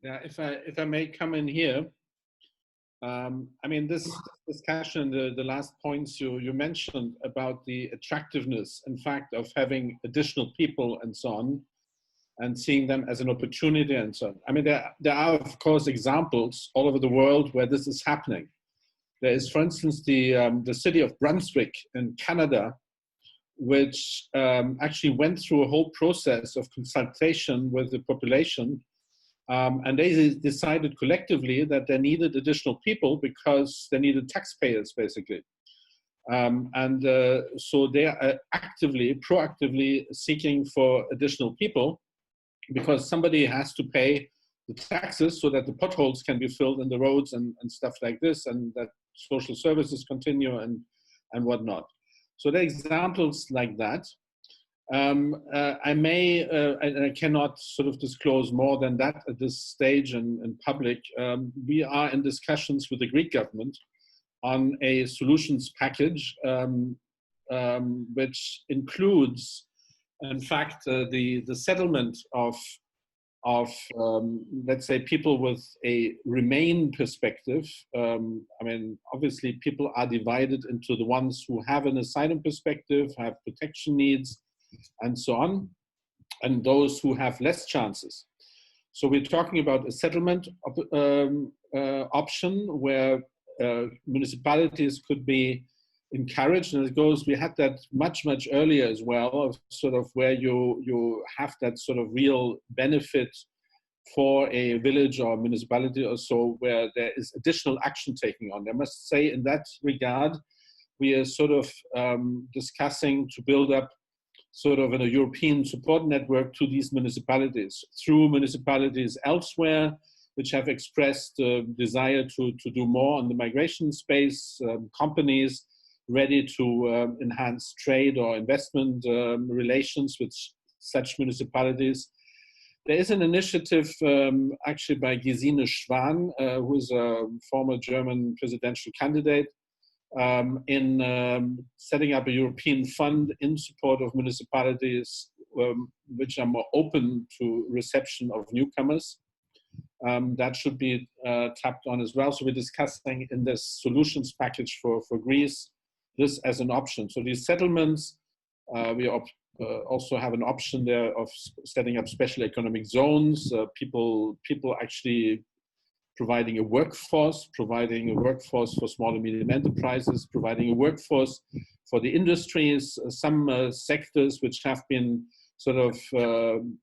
Yeah, if I may come in here, I mean, this discussion, the last points you mentioned about the attractiveness, in fact, of having additional people and so on, and seeing them as an opportunity and so on. I mean, there are, of course, examples all over the world where this is happening. There is, for instance, the city of Brunswick in Canada, which actually went through a whole process of consultation with the population. And they decided collectively that they needed additional people because they needed taxpayers, basically. So they are proactively seeking for additional people because somebody has to pay the taxes so that the potholes can be filled in the roads and stuff like this, and that social services continue and whatnot. So there are examples like that. I may, and I cannot sort of disclose more than that at this stage in public. We are in discussions with the Greek government on a solutions package, which includes, in fact, the settlement of let's say, people with a Remain perspective. I mean, obviously, people are divided into the ones who have an asylum perspective, have protection needs, and so on, and those who have less chances. So we're talking about a settlement option where municipalities could be encouraged, and it goes, we had that much earlier as well, of sort of where you have that sort of real benefit for a village or municipality or so, where there is additional action taking on. I must say, in that regard, we are sort of discussing to build up sort of a European support network to these municipalities, through municipalities elsewhere, which have expressed a desire to do more on the migration space, companies ready to enhance trade or investment relations with such municipalities. There is an initiative actually by Gesine Schwan, who is a former German presidential candidate, in setting up a European fund in support of municipalities which are more open to reception of newcomers. That should be tapped on as well. So we're discussing in this solutions package for Greece this as an option. So these settlements, we also have an option there of setting up special economic zones, people actually providing a workforce for small and medium enterprises, providing a workforce for the industries, some sectors which have been sort of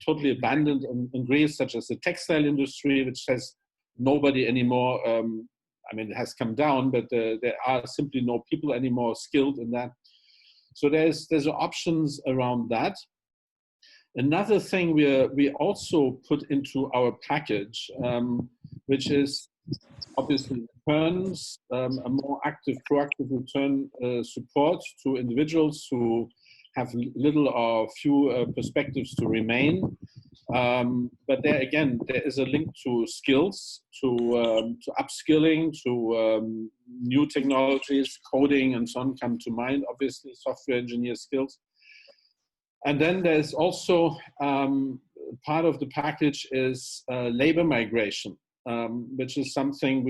totally abandoned in Greece, such as the textile industry, which has nobody anymore. I mean, it has come down, but there are simply no people anymore skilled in that. So there's options around that. Another thing we also put into our package, which is obviously returns, a more active, proactive return support to individuals who have little or few perspectives to remain. But there again, there is a link to skills, to upskilling, to new technologies, coding and so on come to mind, obviously software engineer skills. And then there's also part of the package is labor migration, which is something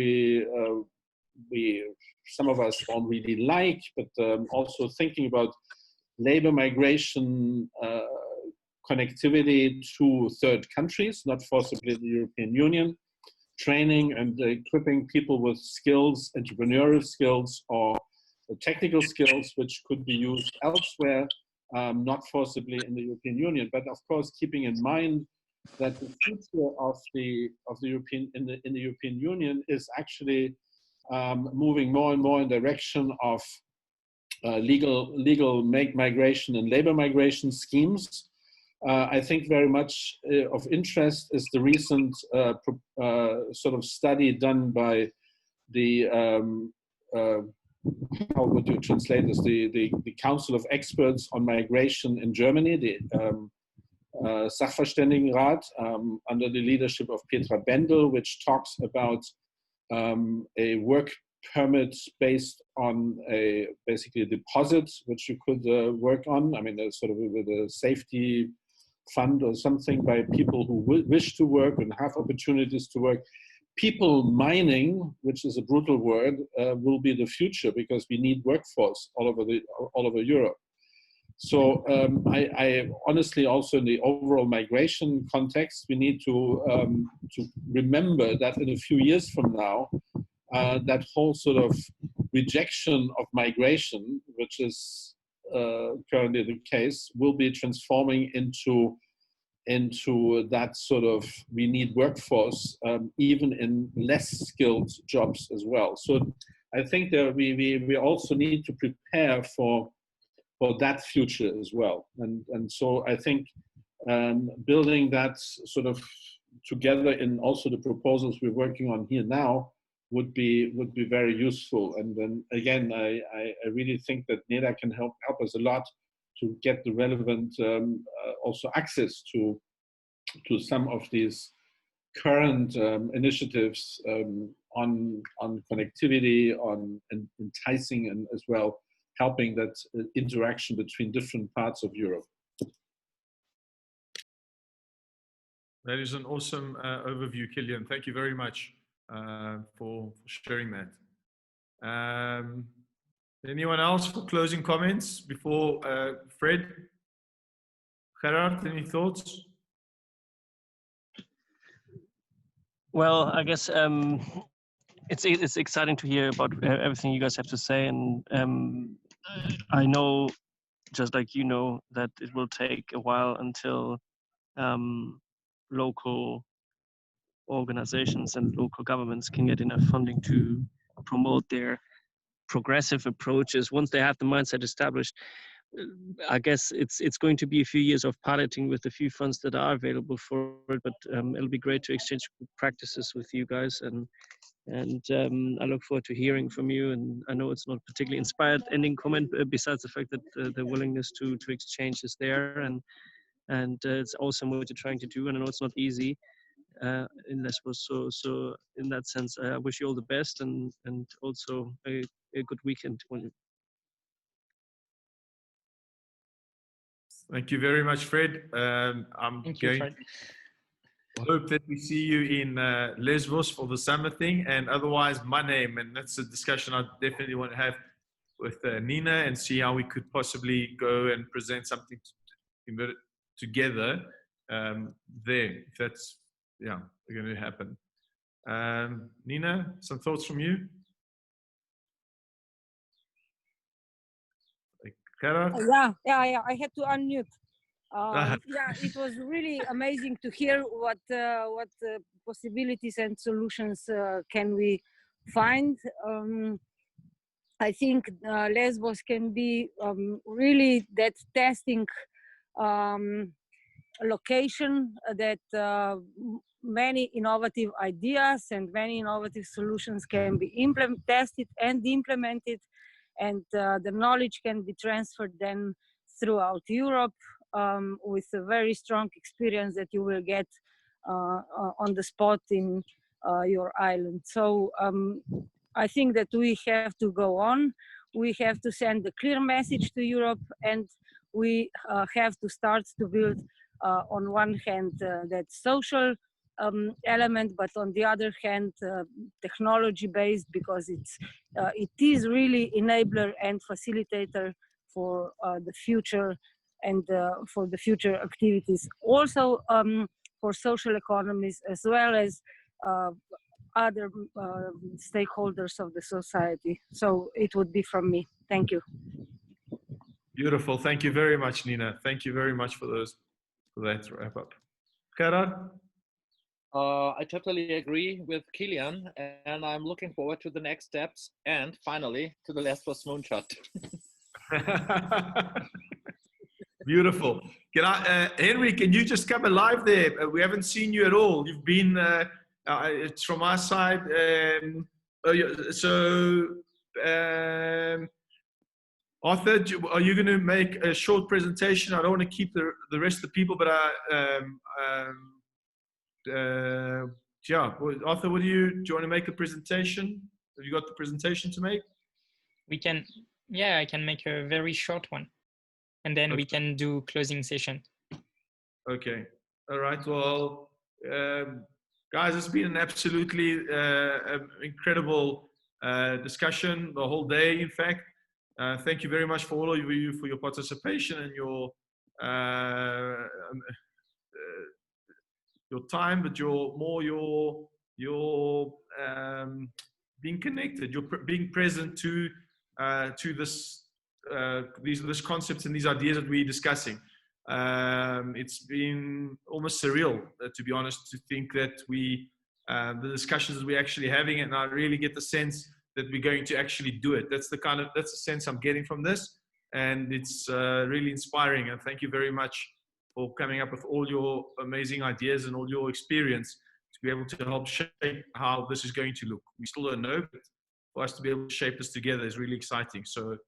some of us don't really like, but also thinking about labor migration connectivity to third countries, not forcibly the European Union, training and equipping people with skills, entrepreneurial skills or technical skills, which could be used elsewhere, not forcibly in the European Union. But of course, keeping in mind that the future of the European in the European Union is actually moving more and more in the direction of legal migration and labor migration schemes. I think very much of interest is the recent sort of study done by the, how would you translate this, the Council of Experts on Migration in Germany, the Sachverständigenrat, under the leadership of Petra Bendel, which talks about a work permit based on basically a deposit which you could work on. I mean, there's sort of with a safety fund or something by people who wish to work and have opportunities to work. People mining, which is a brutal word, will be the future because we need workforce all over Europe. So I honestly also in the overall migration context, we need to remember that in a few years from now, that whole sort of rejection of migration, which is currently the case, will be transforming into that sort of, we need workforce, even in less skilled jobs as well. So I think that we also need to prepare for that future as well. And so I think building that sort of together in also the proposals we're working on here now would be very useful. And then again, I really think that Nena can help us a lot to get the relevant also access to some of these current initiatives on connectivity, on enticing, and as well helping that interaction between different parts of Europe. That is an awesome overview, Kilian. Thank you very much for sharing that. Anyone else for closing comments before Fred? Gerhard, any thoughts? Well, I guess it's exciting to hear about everything you guys have to say, and I know, just like you know, that it will take a while until local organizations and local governments can get enough funding to promote their progressive approaches. Once they have the mindset established, I guess it's going to be a few years of piloting with the few funds that are available for it, but it'll be great to exchange practices with you guys, and I look forward to hearing from you. And I know it's not particularly inspired ending comment, besides the fact that the willingness to exchange is there, and it's awesome what you're trying to do, and I know it's not easy in Lesbos. So in that sense, I wish you all the best, and also a good weekend. Thank you very much, Fred. I hope that we see you in Lesbos for the summer thing, and otherwise my name, and that's a discussion I definitely want to have with Nena and see how we could possibly go and present something together there, if that's going to happen. Nena, some thoughts from you? Yeah, I had to unmute. Yeah, it was really amazing to hear what possibilities and solutions can we find. I think Lesbos can be really that testing location that many innovative ideas and many innovative solutions can be tested and implemented, and the knowledge can be transferred then throughout Europe with a very strong experience that you will get on the spot in your island. So I think that we have to go on. We have to send a clear message to Europe, and we have to start to build on one hand that social element, but on the other hand technology based, because it is really enabler and facilitator for the future and for the future activities, also for social economies as well as other stakeholders of the society. So it would be from me. Thank you. Beautiful. Thank you very much, Nena. Thank you very much for that wrap up. Gerhard? I totally agree with Kilian, and I'm looking forward to the next steps and finally to the Lesbos moonshot. Beautiful. Henry, can you just come alive there? We haven't seen you at all. You've been, it's from our side. Arthur, are you going to make a short presentation? I don't want to keep the rest of the people, but yeah, Arthur, do you want to make a presentation? Have you got the presentation to make? We can, yeah, I can make a very short one, and then we can do closing session. Okay. All right. Well, guys, it's been an absolutely incredible discussion the whole day, in fact. Thank you very much for all of you for your participation and your time, but your being connected, being present to these concepts and these ideas that we're discussing. It's been almost surreal, to be honest, to think that the discussions that we're actually having, and I really get the sense that we're going to actually do it. That's the sense I'm getting from this, and it's really inspiring. And thank you very much for coming up with all your amazing ideas and all your experience to be able to help shape how this is going to look. We still don't know, but for us to be able to shape this together is really exciting. So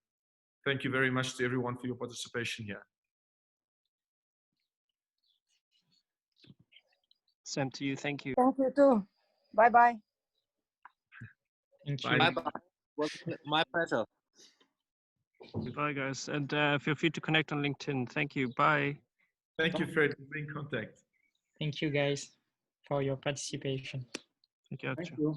thank you very much to everyone for your participation here. Same to you. Thank you. Thank you too. Bye-bye. Thank you. Bye. Bye-bye. Was my pleasure. Bye, guys. And feel free to connect on LinkedIn. Thank you. Bye. Thank you, Fred, for being in contact. Thank you guys for your participation. Thank you. Thank you.